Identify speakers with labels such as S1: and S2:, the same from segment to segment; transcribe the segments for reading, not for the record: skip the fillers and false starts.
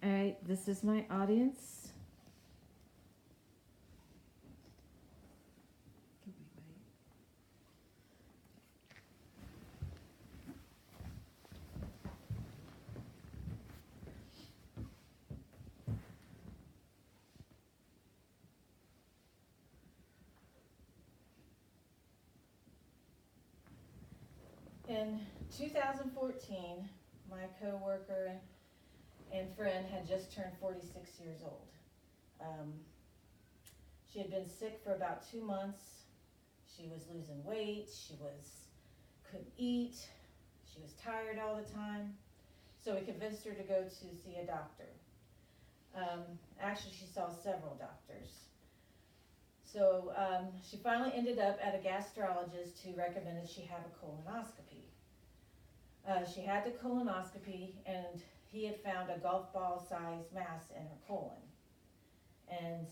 S1: All right, this is my audience.
S2: Can we wait?
S3: In 2014, my coworker and friend had just turned 46 years old. Um, she had been sick for about 2 months. She was losing weight. Couldn't eat. She was tired all the time. So we convinced her to go to see a doctor. Actually, she saw several doctors. So she finally ended up at a gastrologist who recommended she have a colonoscopy. She had the colonoscopy, and he had found a golf ball sized mass in her colon, and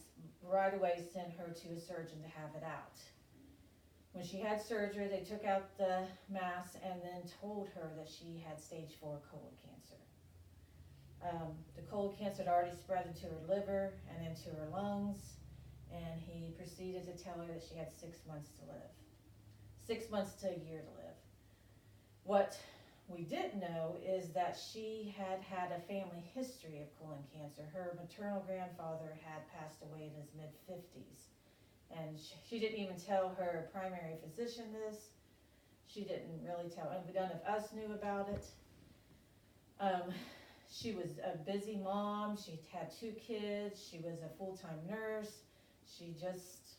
S3: right away sent her to a surgeon to have it out. When she had surgery, they took out the mass and then told her that she had stage 4 colon cancer. The colon cancer had already spread into her liver and into her lungs, and he proceeded to tell her that she had 6 months to live. 6 months to a year to live. What we didn't know is that she had had a family history of colon cancer. Her maternal grandfather had passed away in his mid-50s. And she didn't even tell her primary physician this. She didn't really tell, and none of us knew about it. She was a busy mom. She had 2 kids. She was a full-time nurse. She just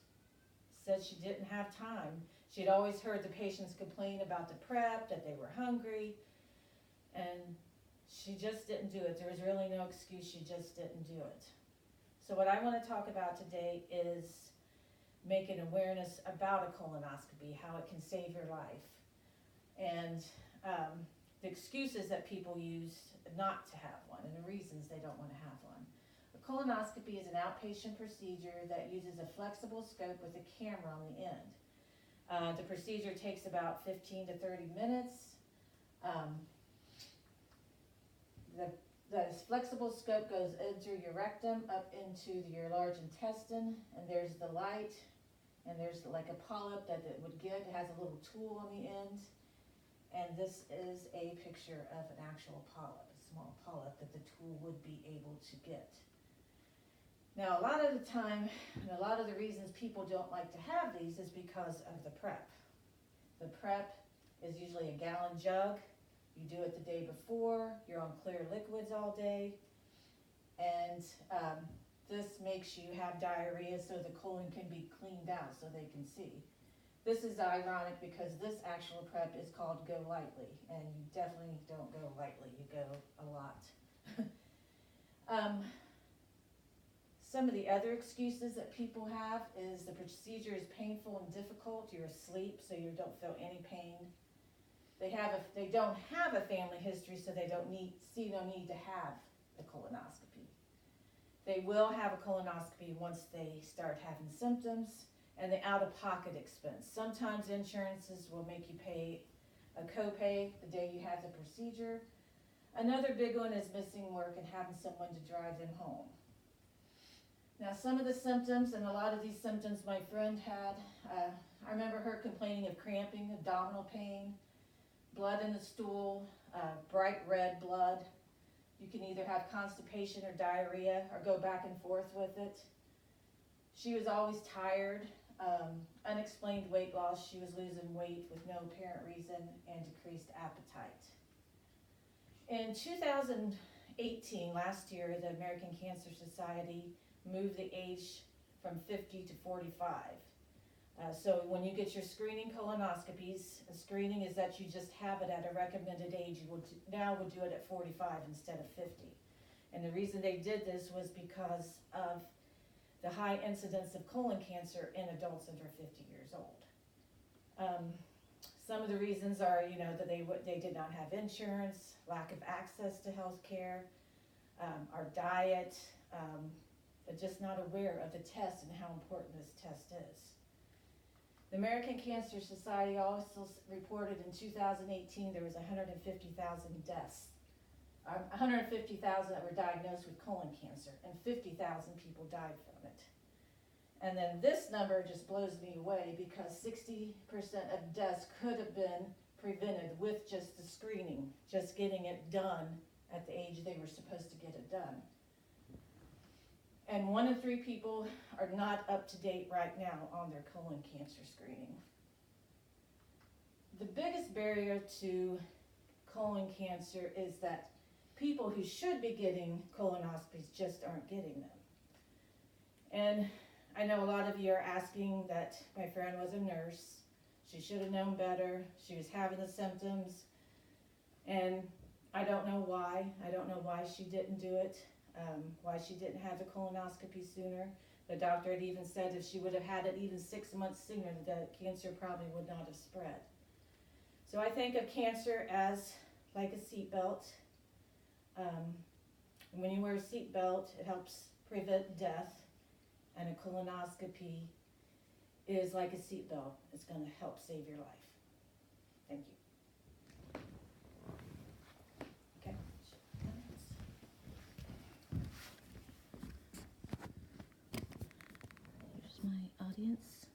S3: said she didn't have time. She'd always heard the patients complain about the prep, that they were hungry, and she just didn't do it. There was really no excuse. She just didn't do it. So what I want to talk about today is making awareness about a colonoscopy, how it can save your life, and the excuses that people use not to have one, and the reasons they don't want to have one. A colonoscopy is an outpatient procedure that uses a flexible scope with a camera on the end. The procedure takes about 15 to 30 minutes. The flexible scope goes into your rectum, up into your large intestine, and there's the light, and there's like a polyp that it would get. It has a little tool on the end, and this is a picture of an actual polyp, a small polyp that the tool would be able to get. Now, a lot of the time, and a lot of the reasons people don't like to have these is because of the prep. The prep is usually a gallon jug. You do it the day before, you're on clear liquids all day, and this makes you have diarrhea so the colon can be cleaned out so they can see. This is ironic because this actual prep is called Go Lightly, and you definitely don't go lightly, you go a lot. Some of the other excuses that people have is the procedure is painful and difficult, you're asleep so you don't feel any pain. They don't have a family history, so they see no need to have the colonoscopy. They will have a colonoscopy once they start having symptoms, and the out-of-pocket expense. Sometimes insurances will make you pay a copay the day you have the procedure. Another big one is missing work and having someone to drive them home. Now, some of the symptoms, and a lot of these symptoms my friend had, I remember her complaining of cramping, abdominal pain, blood in the stool, bright red blood. You can either have constipation or diarrhea or go back and forth with it. She was always tired, unexplained weight loss. She was losing weight with no apparent reason, and decreased appetite. In 2018, last year, the American Cancer Society moved the age from 50 to 45. So when you get your screening colonoscopies, a screening is that you just have it at a recommended age. You now would do it at 45 instead of 50. And the reason they did this was because of the high incidence of colon cancer in adults under 50 years old. Some of the reasons are, that they did not have insurance, lack of access to health care, our diet, they're just not aware of the test and how important this test is. The American Cancer Society also reported in 2018 there was 150,000 deaths 150,000 that were diagnosed with colon cancer, and 50,000 people died from it. And then this number just blows me away because 60% of deaths could have been prevented with just the screening, just getting it done at the age they were supposed to get it done. And 1 in 3 people are not up to date right now on their colon cancer screening. The biggest barrier to colon cancer is that people who should be getting colonoscopies just aren't getting them. And I know a lot of you are asking that my friend was a nurse. She should have known better. She was having the symptoms. And I don't know why. I don't know why she didn't do it, why she didn't have the colonoscopy sooner. The doctor had even said if she would have had it even 6 months sooner, the cancer probably would not have spread. So I think of cancer as like a seatbelt. When you wear a seatbelt, it helps prevent death, and a colonoscopy is like a seatbelt. It's going to help save your life. Thank you. Okay.
S1: Here's my audience.